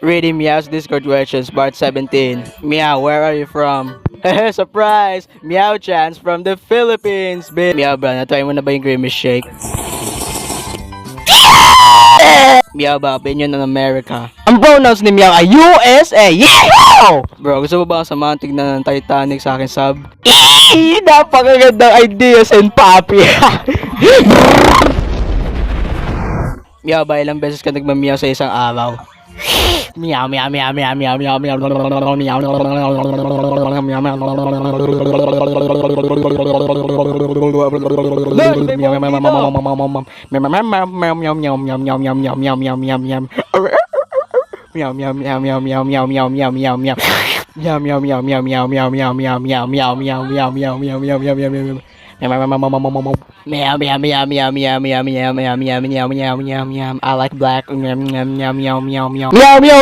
Reading Meow's Discord questions, part 17. Meow, where are you from? Surprise! Meow Chance from the Philippines, bitch! Meow ba, na-try mo na ba yung Grimace Shake? Meow ba, opinion ng America? Ang pronouns ni Meow ay USA! Yeah! Bro, gusto mo ba samahan tignan ng Titanic sa akin sub? Napakagandang ideas and papi! Meow ba, ilang beses ka nagmamiyaw sa isang araw? Meow meow meow meow meow meow meow I like black. Meow meow